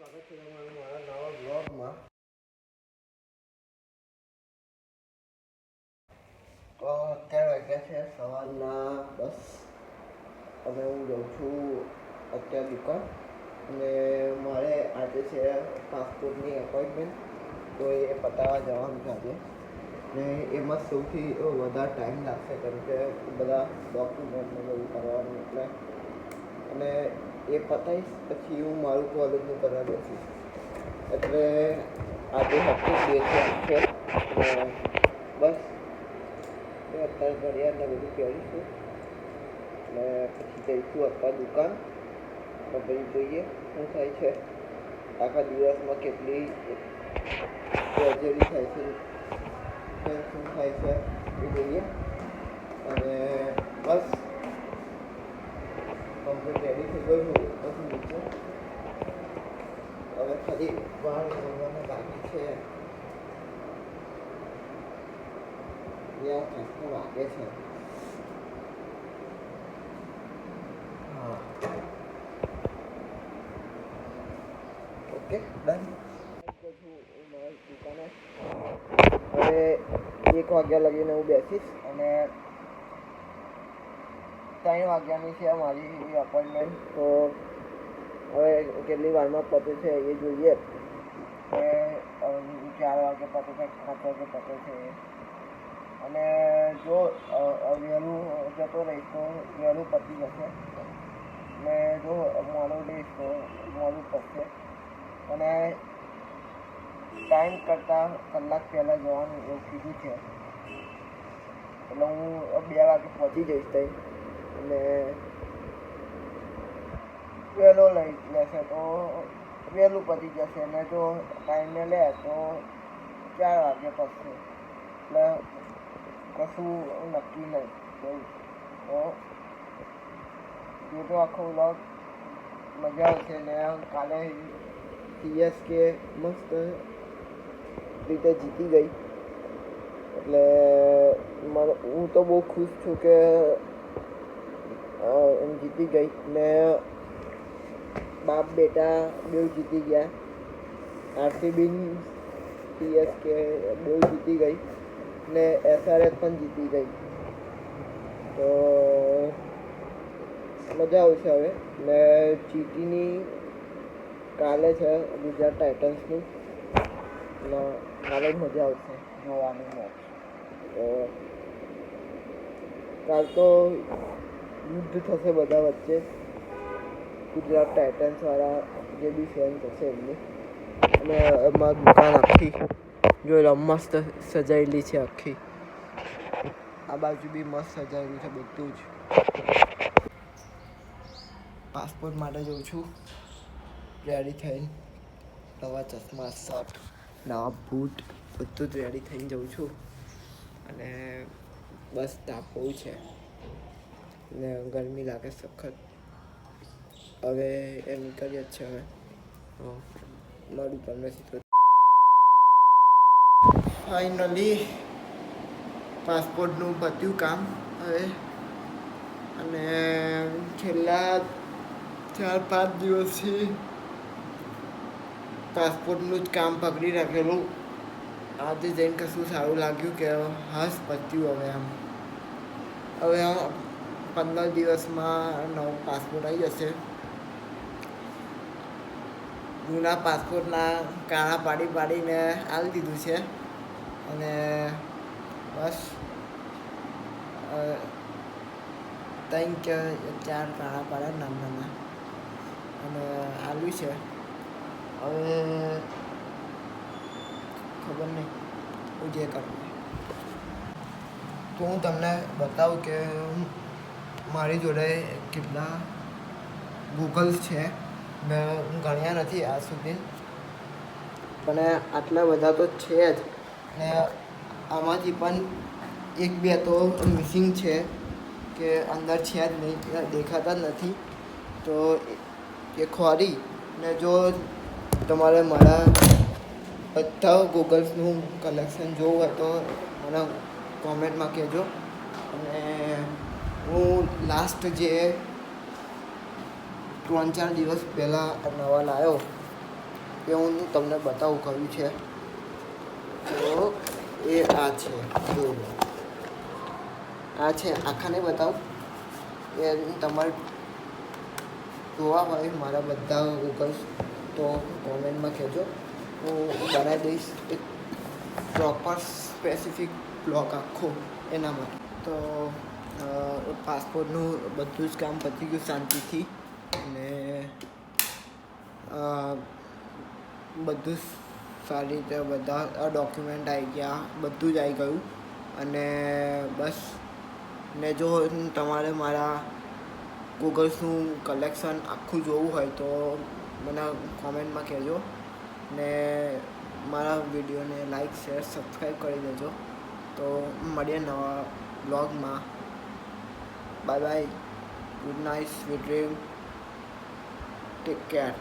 સ્વાગત છે તમારું મારા નવા બ્લોગમાં. તો અત્યારે વાગ્યા છે સવારના 10 અને હું જાઉં છું અત્યારે દુકાન. અને મારે આજે છે પાસપોર્ટની એપોઇન્ટમેન્ટ, તો એ પતાવવા જવાનું છે આજે. ને એમાં સૌથી વધારે ટાઈમ લાગશે કેમ કે બધા ડોક્યુમેન્ટને બધું કરવાનું એટલે. અને એ પતાવીશ પછી હું મારું કોલેજનું કરવા બેસીશ. એટલે આજે હપ્તો 2 છે બસ અત્યારે ઘડિયાળને બધું પહેરીશું અને પછી જઈશું અત્યારે દુકાન. તો પછી જોઈએ શું થાય છે, આખા દિવસમાં કેટલી સર્જરી થાય છે, શું થાય છે એ જોઈએ. અને બસ કમ્પ્લીટ રેડી થઈ ગયો છું. પછી નીચે હવે ખાલી વાળ ધોવાના બાકી છે. ત્યાં કંઈક વાગે છે. હા, ઓકે ડન. દુકાને હવે 1 વાગ્યા લગીને હું બેસીશ અને 3 વાગ્યાની છે મારી અપોઇન્ટમેન્ટ. તો હવે કેટલી વારમાં પતે છે એ જોઈએ. કે 4 વાગે પતે છે, 5 વાગે પતે છે. અને જો વહેલું જતો રહીશ તો વહેલું પતી જશે, ને જો મોડું રહીશ તો મોડું પતશે. અને ટાઈમ કરતાં કલાક પહેલાં જવાનું એવું કીધું છે. એટલે હું 2 વાગે પહોંચી જઈશ ત્યાં. અને વહેલો લઈ લેશે તો વહેલું પતી જશે, અને જો ટાઈમે લે તો 4 વાગે પતશે. એટલે કશું નક્કી નહીં એવું. તો જોજો આખો વ્લોગ, મજા આવશે. ને કાલે CSK મસ્ત રીતે જીતી ગઈ એટલે હું તો બહુ ખુશ છું કે એમ જીતી ગઈ. ને બાપ બેટા બેવ જીતી ગયા. RCB CSK બેવ જીતી ગઈ ને SRH પણ જીતી ગઈ. તો મજા આવશે હવે. ને GTની કાલે છે ગુજરાત ટાઇટન્સની, એટલે કાલે મજા આવશે જોવાની મેચ. તો કાલ તો યુદ્ધ થશે બધા વચ્ચે, ગુજરાત ટાઇટન્સવાળા જે બી ફેન્સ હશે એમની. અને એમાં દુકાન આખી જોઈ લો, મસ્ત સજાયેલી છે આખી. આ બાજુ બી મસ્ત સજાયેલું છે બધું જ. પાસપોર્ટ માટે જઉં છું રેડી થઈને. નવા ચશ્મા, શર્ટ, નવા બૂટ બધું જ રેડી થઈને જઉં છું. અને બસ તાપ બહુ છે ને ગરમી લાગે સખત. હવે એ નીકળીએ જ છે. હવે મળું તમને સીધું. ફાઇનલી પાસપોર્ટનું પત્યું કામ હવે. અને છેલ્લા 4-5 દિવસથી પાસપોર્ટનું જ કામ પકડી રાખેલું. આજે જઈને કશું સારું લાગ્યું કે હાસ પત્યું હવે. હવે 15 દિવસમાં નવો પાસપોર્ટ આવી જશે. જૂના પાસપોર્ટના કાણા પાડીને આપી દીધું છે. અને બસ 3 કે 4 કાણા પાડ્યા નાના અને આલ્યું છે. હવે ખબર નહીં હું જે કરું. તો હું તમને બતાવું કે મારી જોડે કેટલા ગૂગલ્સ છે. મેં ગણ્યા નથી આજ સુધી, પણ આટલા બધા તો છે જ. ને આમાંથી પણ 1-2 તો મિસિંગ છે કે અંદર છે જ નહીં, દેખાતા જ નથી. તો એ ખોરી ને જો તમારે મારા બધા ગૂગલ્સનું કલેક્શન જોવું હોય તો મને કોમેન્ટમાં કહેજો. અને હું લાસ્ટ જે 3-4 દિવસ પહેલાં નવા લાવ્યો એ હું તમને બતાવું કયું છે. તો એ આ છે, જો આ છે. આખાને બતાવું એ તમારે જોવા હોય મારા બધા ગૂગલ્સ તો કોમેન્ટમાં કહેજો, હું બનાવી દઈશ એક પ્રોપર સ્પેસિફિક બ્લોગ આખો એના માટે. તો પાસપોર્ટનું બધું જ કામ પતી ગયું શાંતિથી, અને બધું સારી રીતે બધા ડોક્યુમેન્ટ આવી ગયા, બધું જ આવી ગયું. અને બસ, ને જો તમારે મારા ગૂગલ્સનું કલેક્શન આખું જોવું હોય તો મને કોમેન્ટમાં કહેજો, ને મારા વિડીયોને લાઈક શેર સબસ્ક્રાઈબ કરી દેજો. તો મળીએ નવા બ્લોગમાં. Bye bye, good night, sweet dream, take care.